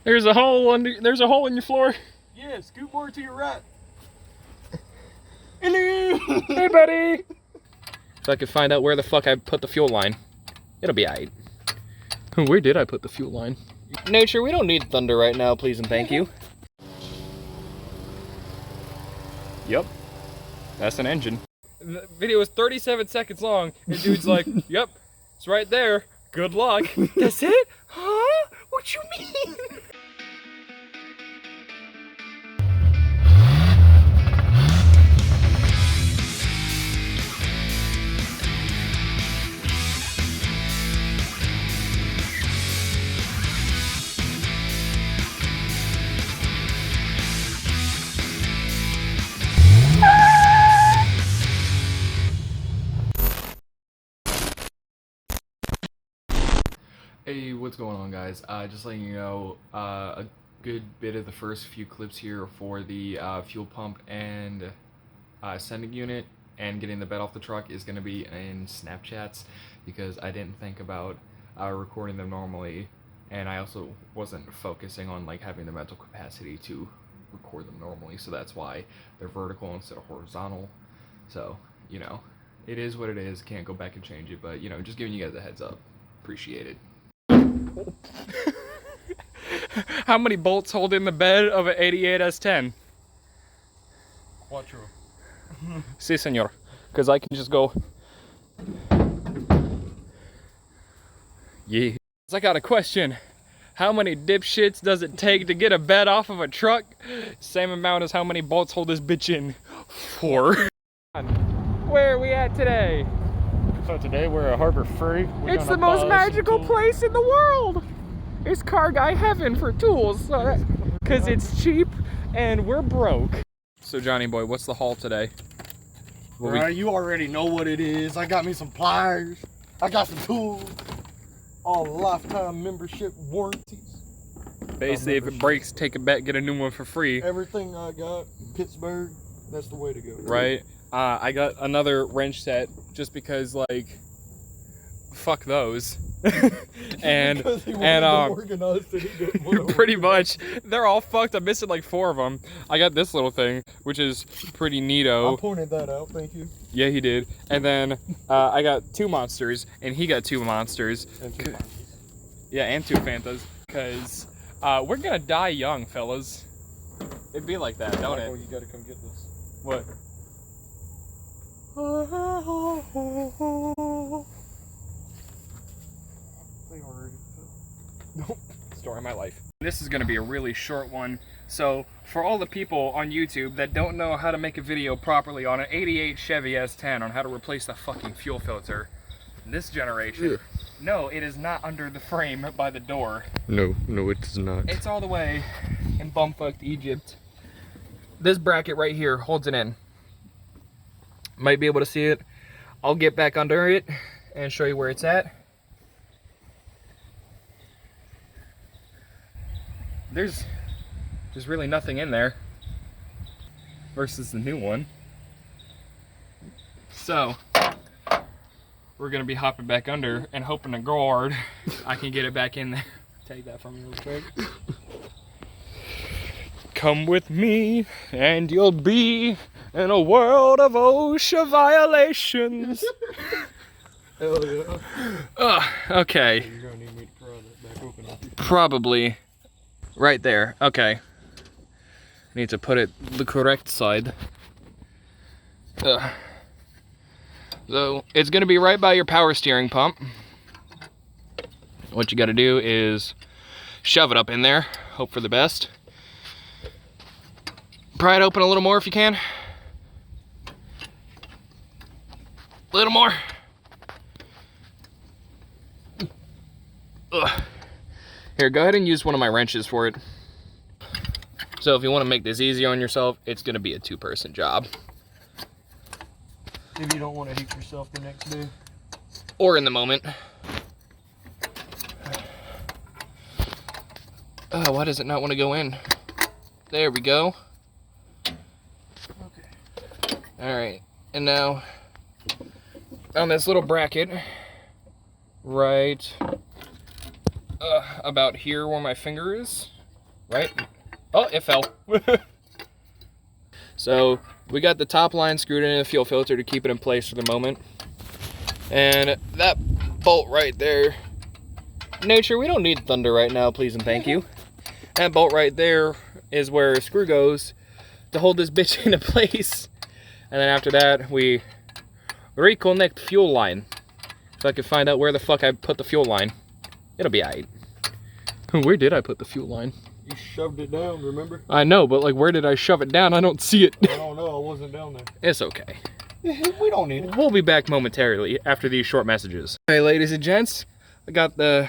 There's a hole under. There's a hole in your floor. Yeah, scoot more to your right. Hello. Hey, buddy. If I could find out where the fuck I put the fuel line, it'll be alright. Where did I put the fuel line? Nature, we don't need thunder right now, please and thank you. Yep, that's an engine. The video was 37 seconds long, and dude's like, yep, it's right there. Good luck. That's it? Huh? What you mean? Hey, what's going on, guys? Just letting you know, a good bit of the first few clips here for the fuel pump and sending unit and getting the bed off the truck is going to be in Snapchats, because I didn't think about recording them normally, and I also wasn't focusing on like having the mental capacity to record them normally, so that's why they're vertical instead of horizontal. So, you know, it is what it is. Can't go back and change it, but, you know, just giving you guys a heads up. Appreciate it. How many bolts hold in the bed of an 88 S10? Quattro. Si, senor. Because I can just go. Yeah. I got a question. How many dipshits does it take to get a bed off of a truck? Same amount as how many bolts hold this bitch in. 4. Where are we at today? So today we're at Harbor Freight. It's the most magical place in the world. It's car guy heaven for tools, because it's cheap and we're broke. So Johnny boy, what's the haul today? Alright, you already know what it is. I got me some pliers. I got some tools. All lifetime membership warranties. Basically, if it breaks, take it back, get a new one for free. Everything I got, Pittsburgh, that's the way to go. Right? I got another wrench set just because, like, fuck those. and pretty much they're all fucked. I'm missing like 4 of them. I got this little thing, which is pretty neato. I pointed that out, thank you. Yeah, he did. And then I got 2 monsters, and he got 2 monsters. And 2 Fantas. Yeah, and 2 Fantas, because we're gonna die young, fellas. It'd be like that, don't Michael, it? you gotta come get this. What? Nope. Story of my life. This is going to be a really short one. So for all the people on YouTube that don't know how to make a video properly on an 88 Chevy S10 on how to replace the fucking fuel filter, this generation, no, it is not under the frame by the door. No, it is not. It's all the way in bumfucked Egypt. This bracket right here holds it in. Might be able to see it. I'll get back under it and show you where it's at. There's really nothing in there versus the new one. So we're gonna be hopping back under and hoping to God I can get it back in there. Take that from you real quick. Come with me and you'll be in a world of OSHA violations. Hell yeah. Okay. You're gonna need me to pry that back open. Probably. Right there. Okay. Need to put it the correct side. So it's gonna be right by your power steering pump. What you gotta do is shove it up in there. Hope for the best. Pry it open a little more if you can. A little more. Ugh. Here, go ahead and use one of my wrenches for it. So if you want to make this easy on yourself, it's going to be a 2-person job. If you don't want to heat yourself the next day. Or in the moment. Oh, why does it not want to go in? There we go. Okay. Alright, and now on this little bracket, right about here where my finger is, right? Oh, it fell. So we got the top line screwed into the fuel filter to keep it in place for the moment. And that bolt right there, nature, we don't need thunder right now, please and thank you. That bolt right there is where a screw goes to hold this bitch into place. And then after that, we reconnect fuel line. If I can find out where the fuck I put the fuel line, it'll be alright. Where did I put the fuel line? You shoved it down, remember? I know, but like, where did I shove it down? I don't see it. I don't know, I wasn't down there. It's okay. We don't need it. We'll be back momentarily after these short messages. Hey, ladies and gents, I got the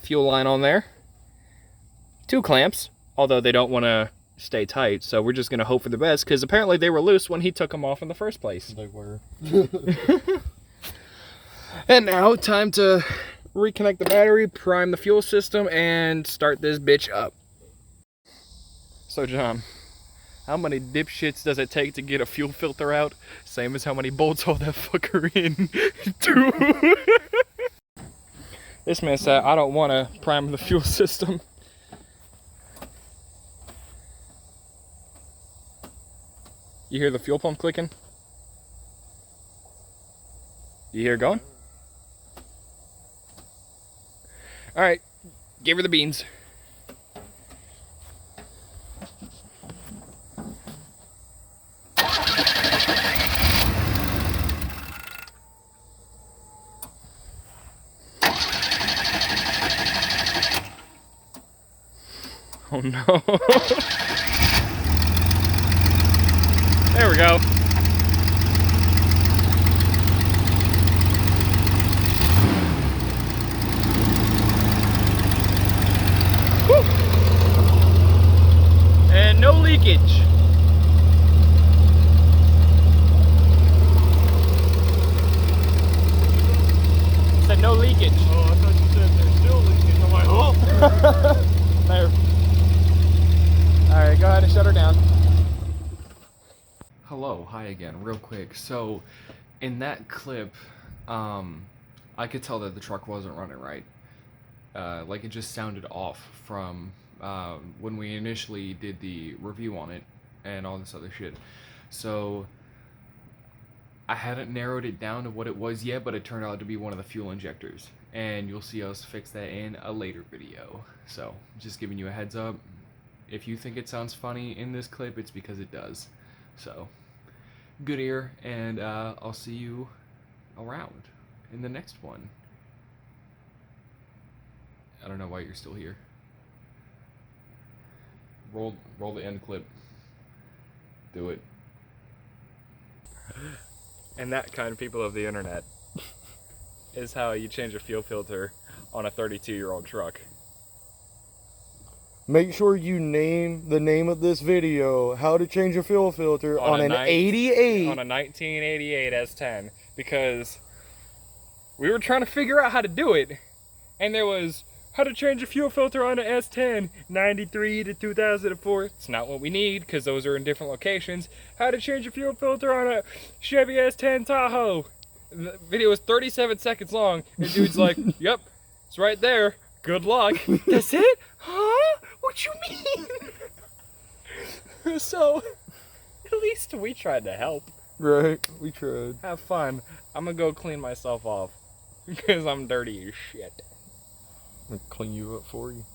fuel line on there. 2 clamps, although they don't want to stay tight, so we're just going to hope for the best, because apparently they were loose when he took them off in the first place. They were. And now, time to reconnect the battery, prime the fuel system, and start this bitch up. So, John, how many dipshits does it take to get a fuel filter out? Same as how many bolts hold that fucker in. This man said, I don't want to prime the fuel system. You hear the fuel pump clicking? You hear it going? All right, give her the beans. Oh no. There we go. Whew. And no leakage. Said no leakage. Oh, I thought you said there's still leaking. I'm like, oh. There. Alright, go ahead and shut her down. Hello, hi again, real quick. So, in that clip, I could tell that the truck wasn't running right. Like, it just sounded off from when we initially did the review on it and all this other shit. So, I hadn't narrowed it down to what it was yet, but it turned out to be one of the fuel injectors. And you'll see us fix that in a later video. So, just giving you a heads up. If you think it sounds funny in this clip, it's because it does. So, good ear, and I'll see you around in the next one. I don't know why you're still here. Roll the end clip. Do it. And that, kind of people of the internet, is how you change a fuel filter on a 32-year-old truck. Make sure you name the name of this video, how to change a fuel filter on an 88. On a 1988 S10, because we were trying to figure out how to do it, and there was how to change a fuel filter on an S10, 93 to 2004. It's not what we need, because those are in different locations. How to change a fuel filter on a Chevy S10 Tahoe. The video was 37 seconds long, and dude's like, yep, it's right there. Good luck. That's it? Huh? What you mean? So, at least we tried to help. Right, we tried. Have fun. I'm gonna go clean myself off, because I'm dirty as shit. I'm gonna clean you up for you.